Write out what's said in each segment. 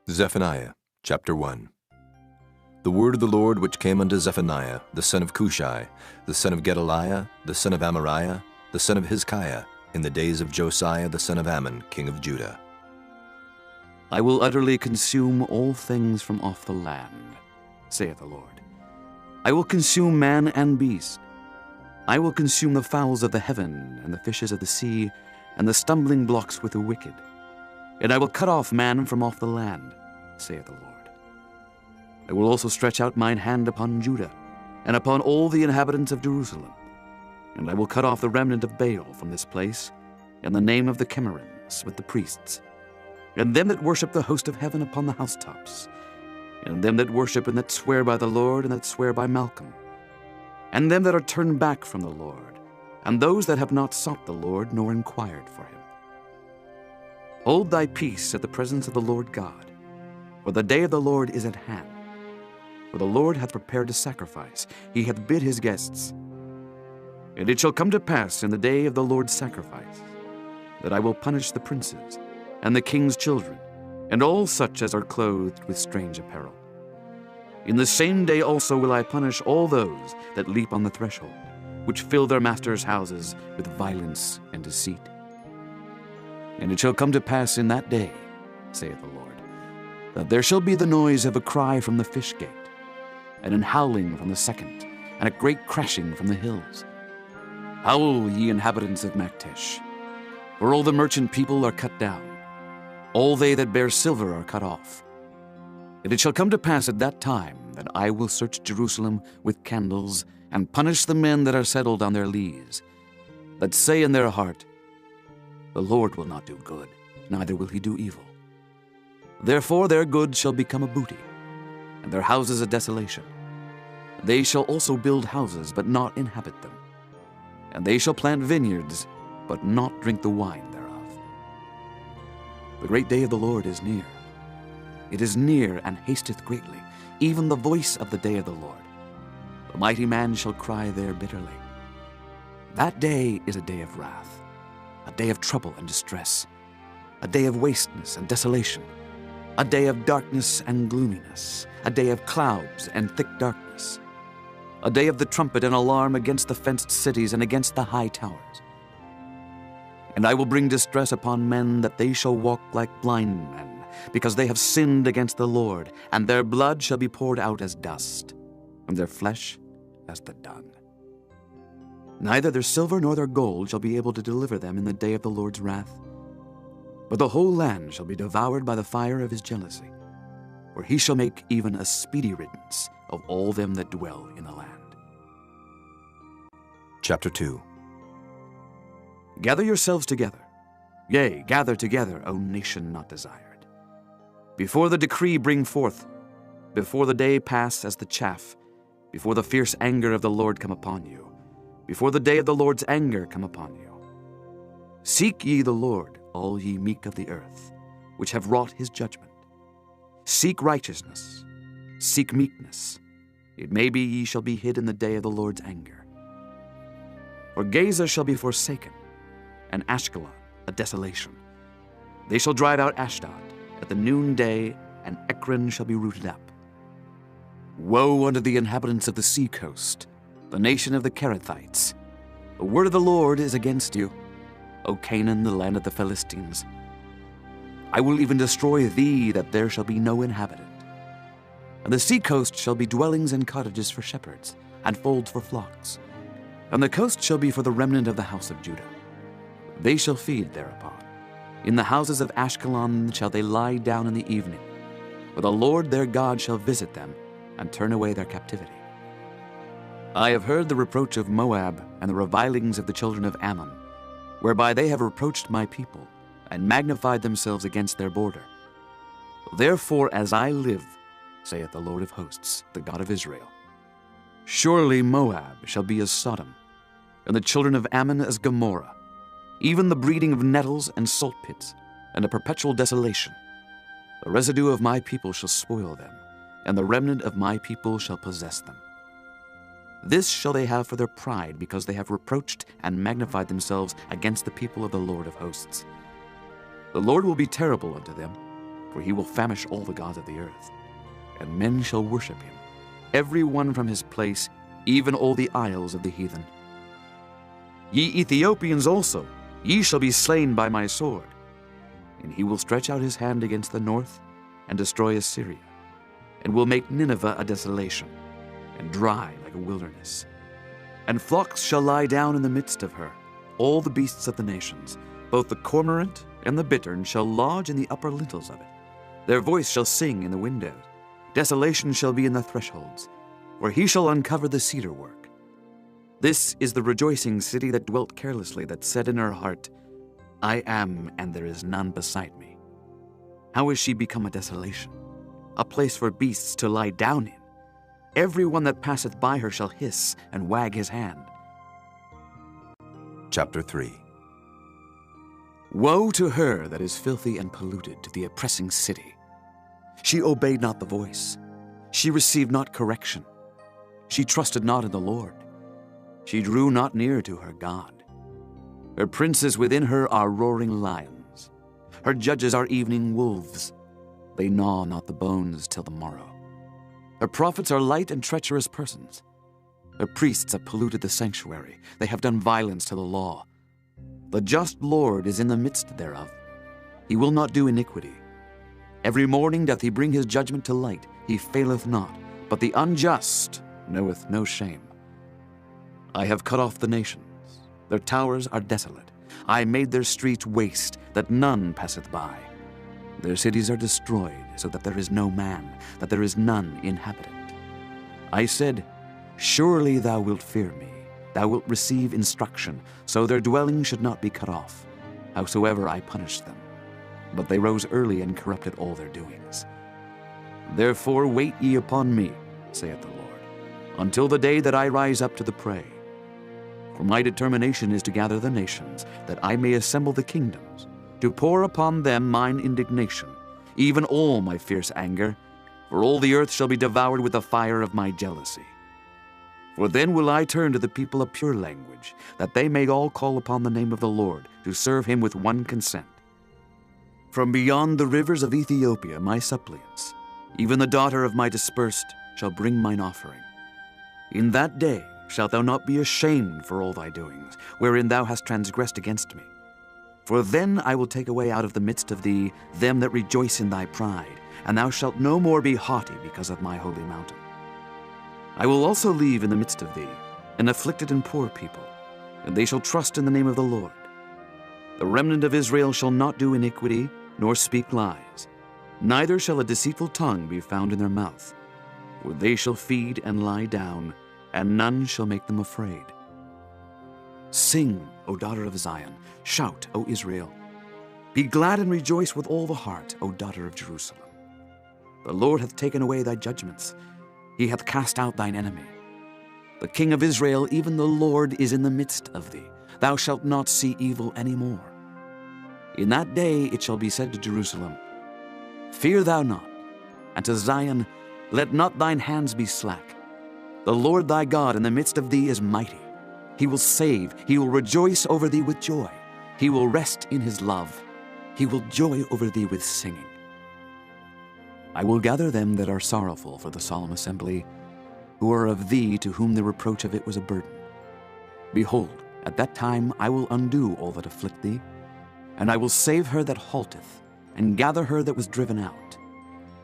Zephaniah chapter 1. The word of the Lord which came unto Zephaniah, the son of Cushai, the son of Gedaliah, the son of Amariah, the son of Hizkiah, in the days of Josiah the son of Ammon, king of Judah. I will utterly consume all things from off the land, saith the Lord. I will consume man and beast. I will consume the fowls of the heaven, and the fishes of the sea, and the stumbling blocks with the wicked. And I will cut off man from off the land, saith the Lord. I will also stretch out mine hand upon Judah, and upon all the inhabitants of Jerusalem. And I will cut off the remnant of Baal from this place, and the name of the Chemarims with the priests, and them that worship the host of heaven upon the housetops, and them that worship and that swear by the Lord and that swear by Malcham, and them that are turned back from the Lord, and those that have not sought the Lord nor inquired for him. Hold thy peace at the presence of the Lord God, for the day of the Lord is at hand. For the Lord hath prepared a sacrifice, he hath bid his guests. And it shall come to pass in the day of the Lord's sacrifice, that I will punish the princes, and the king's children, and all such as are clothed with strange apparel. In the same day also will I punish all those that leap on the threshold, which fill their masters' houses with violence and deceit. And it shall come to pass in that day, saith the Lord, that there shall be the noise of a cry from the fish gate, and an howling from the second, and a great crashing from the hills. Howl, ye inhabitants of Maktesh, for all the merchant people are cut down, all they that bear silver are cut off. And it shall come to pass at that time that I will search Jerusalem with candles, and punish the men that are settled on their lees, that say in their heart, the Lord will not do good, neither will he do evil. Therefore their goods shall become a booty, and their houses a desolation. They shall also build houses, but not inhabit them. And they shall plant vineyards, but not drink the wine thereof. The great day of the Lord is near. It is near and hasteth greatly, even the voice of the day of the Lord. The mighty man shall cry there bitterly. That day is a day of wrath, a day of trouble and distress, a day of wasteness and desolation, a day of darkness and gloominess, a day of clouds and thick darkness, a day of the trumpet and alarm against the fenced cities and against the high towers. And I will bring distress upon men, that they shall walk like blind men, because they have sinned against the Lord, and their blood shall be poured out as dust, and their flesh as the dung. Neither their silver nor their gold shall be able to deliver them in the day of the Lord's wrath. But the whole land shall be devoured by the fire of his jealousy, for he shall make even a speedy riddance of all them that dwell in the land. Chapter 2. Gather yourselves together, yea, gather together, O nation not desired. Before the decree bring forth, before the day pass as the chaff, before the fierce anger of the Lord come upon you, before the day of the Lord's anger come upon you. Seek ye the Lord, all ye meek of the earth, which have wrought his judgment. Seek righteousness, seek meekness. It may be ye shall be hid in the day of the Lord's anger. For Gaza shall be forsaken, and Ashkelon a desolation. They shall drive out Ashdod at the noonday, and Ekron shall be rooted up. Woe unto the inhabitants of the sea coast, the nation of the Kerethites. The word of the Lord is against you, O Canaan, the land of the Philistines. I will even destroy thee, that there shall be no inhabitant. And the sea coast shall be dwellings and cottages for shepherds, and folds for flocks. And the coast shall be for the remnant of the house of Judah. They shall feed thereupon. In the houses of Ashkelon shall they lie down in the evening, for the Lord their God shall visit them, and turn away their captivity. I have heard the reproach of Moab, and the revilings of the children of Ammon, whereby they have reproached my people, and magnified themselves against their border. Therefore, as I live, saith the Lord of hosts, the God of Israel, surely Moab shall be as Sodom, and the children of Ammon as Gomorrah, even the breeding of nettles and salt pits, and a perpetual desolation. The residue of my people shall spoil them, and the remnant of my people shall possess them. This shall they have for their pride, because they have reproached and magnified themselves against the people of the Lord of hosts. The Lord will be terrible unto them, for he will famish all the gods of the earth, and men shall worship him, every one from his place, even all the isles of the heathen. Ye Ethiopians also, ye shall be slain by my sword. And he will stretch out his hand against the north, and destroy Assyria, and will make Nineveh a desolation, and dry like a wilderness. And flocks shall lie down in the midst of her, all the beasts of the nations, both the cormorant and the bittern shall lodge in the upper lintels of it. Their voice shall sing in the windows. Desolation shall be in the thresholds, for he shall uncover the cedar work. This is the rejoicing city that dwelt carelessly, that said in her heart, I am, and there is none beside me. How is she become a desolation, a place for beasts to lie down in? Every one that passeth by her shall hiss and wag his hand. Chapter 3. Woe to her that is filthy and polluted, to the oppressing city. She obeyed not the voice. She received not correction. She trusted not in the Lord. She drew not near to her God. Her princes within her are roaring lions. Her judges are evening wolves. They gnaw not the bones till the morrow. Her prophets are light and treacherous persons. Her priests have polluted the sanctuary. They have done violence to the law. The just Lord is in the midst thereof. He will not do iniquity. Every morning doth he bring his judgment to light. He faileth not, but the unjust knoweth no shame. I have cut off the nations. Their towers are desolate. I made their streets waste, that none passeth by. Their cities are destroyed, so that there is no man, that there is none inhabitant. I said, Surely thou wilt fear me. Thou wilt receive instruction, so their dwelling should not be cut off, howsoever I punished them. But they rose early and corrupted all their doings. Therefore wait ye upon me, saith the Lord, until the day that I rise up to the prey. For my determination is to gather the nations, that I may assemble the kingdoms, to pour upon them mine indignation, even all my fierce anger, for all the earth shall be devoured with the fire of my jealousy. For then will I turn to the people a pure language, that they may all call upon the name of the Lord, to serve him with one consent. From beyond the rivers of Ethiopia my suppliants, even the daughter of my dispersed, shall bring mine offering. In that day shalt thou not be ashamed for all thy doings, wherein thou hast transgressed against me. For then I will take away out of the midst of thee them that rejoice in thy pride, and thou shalt no more be haughty because of my holy mountain. I will also leave in the midst of thee an afflicted and poor people, and they shall trust in the name of the Lord. The remnant of Israel shall not do iniquity, nor speak lies, neither shall a deceitful tongue be found in their mouth. For they shall feed and lie down, and none shall make them afraid. Sing, O daughter of Zion, shout, O Israel. Be glad and rejoice with all the heart, O daughter of Jerusalem. The Lord hath taken away thy judgments. He hath cast out thine enemy. The King of Israel, even the Lord, is in the midst of thee. Thou shalt not see evil any more. In that day it shall be said to Jerusalem, Fear thou not, and to Zion, Let not thine hands be slack. The Lord thy God in the midst of thee is mighty. He will save, he will rejoice over thee with joy. He will rest in his love. He will joy over thee with singing. I will gather them that are sorrowful for the solemn assembly, who are of thee, to whom the reproach of it was a burden. Behold, at that time I will undo all that afflict thee, and I will save her that halteth, and gather her that was driven out.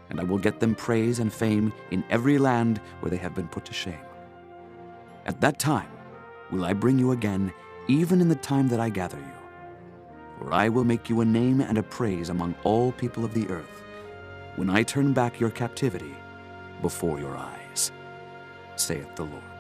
And I will get them praise and fame in every land where they have been put to shame. At that time will I bring you again, even in the time that I gather you. For I will make you a name and a praise among all people of the earth, when I turn back your captivity before your eyes, saith the Lord.